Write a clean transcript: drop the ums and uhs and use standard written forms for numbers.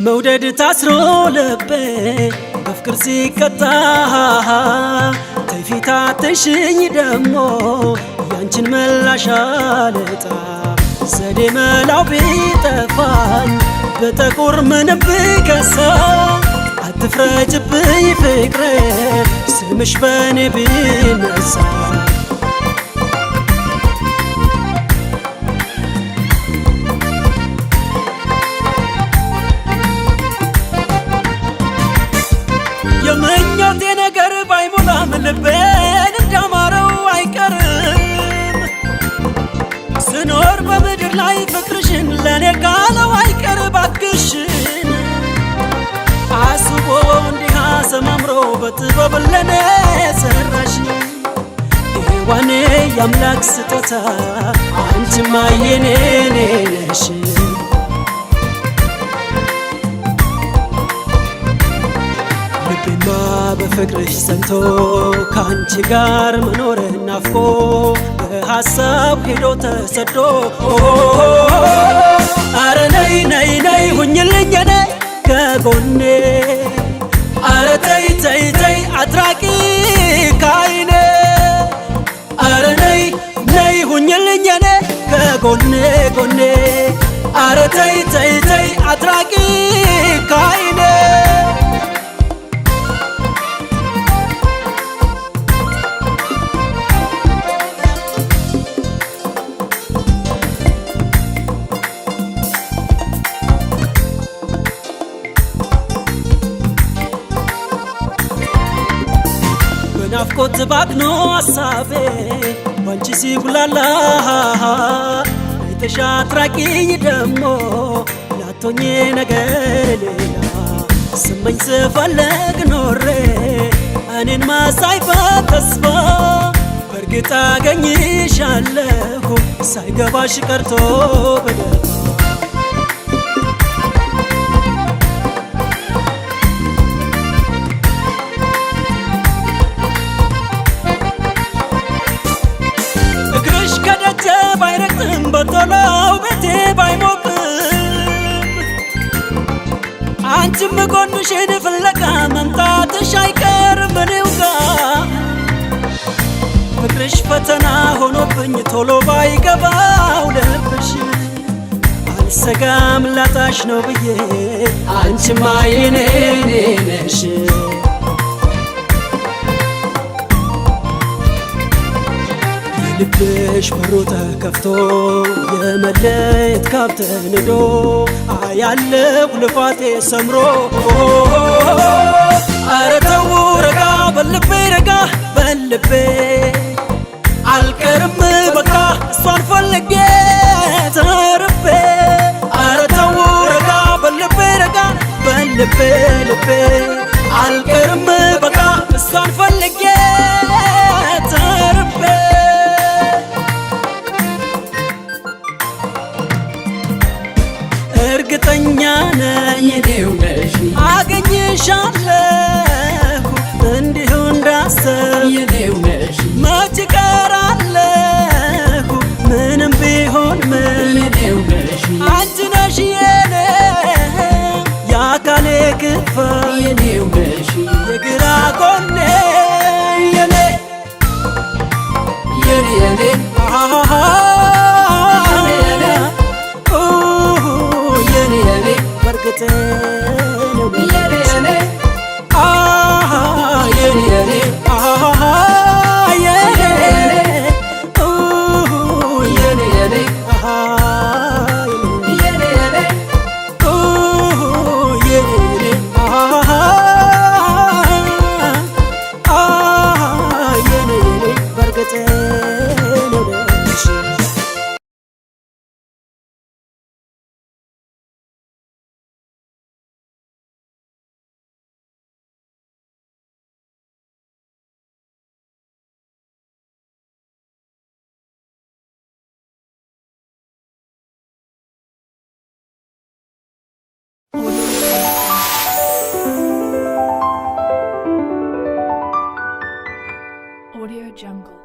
መውደድ ታስሮ ልቤ በፍቅር ሲቀጣ ተፊታ ተሽኝ ደሞ ያንቺን መላሽ አልጣ ዘዴ መላው ቢጠፋኝ በጠቁር ምንም ብከሳ አትፍረጅብኝ ፍቅሬ ስምሽ በኔ ቢነሳ የምኞቴ ነገር ባይሞላም ልቤን እንዳማረው አይቀርም ስኖር በምድር ላይ ፍቅርሽን ለኔ ካለው አይቀር ባክሽን አስቦ እንዲህ አሰማምሮ በጥበብ ለኔ ሰራሽ ሔዋኔ የአምላክ ስጦታ አንቺማ የኔ ነሽ ልቤማ በፍቅርሽ ሰንቶ ካንቺ ጋር መኖርን ናፍቆ በሐሳብ ሄዶ ተሰዶ አረ ነይ ነይ ነይ ሁኝልኝ እኔ ከጎኔ አረ ተይ ተይ ተይ አትራቂ ካይኔ አረ ነይ ነይ ሁኝልኝ እኔ ከጎኔ ጎኔ አረ ተይ ተይ ተይ አትራቂ ካይኔ ናፍቆት ባክኖ አሳቤ ባንቺ ሲጉላላ አይተሽ አትራቂኝ ደሞ ላቶኜ ነገር ሌላ ስመኝ ስፈለግ ኖሬ እኔን ማሳይበት ተስፋ በእርግጥ አገኝሻለሁ ሳይገባሽ ቀርቶ በደፋ ባይረቅም በቶሎው ቤቴ ባይሞቅም አንቺም ጎንሽን ፍለጋ መምጣትሽ አይቀርም እኔው ጋር ፍቅርሽ ፈተና ሆኖብኝ ቶሎ ባይገባው ልብሽ አልሰጋም ላጣሽ ነው ብዬ አንቺማ የኔ ነሽ ልብሽ በሩ ተከፍቶ የመለየት ካብ ተንዶ አያለሁ ልፋቴ ሰምሮ አረ ተው ረጋ በልቤ ረጋ በልቤ አልቀርም በቃ እሷን ፈልጌ ተርቤ አረ ተው ረጋ በልቤ ረጋ በልቤ ልቤ አልቀርም በቃ እሷን ፈልጌ ተርቤ እርግጠኛ ነኝ እኔው ነሽ አገኝሻለሁ Jungle.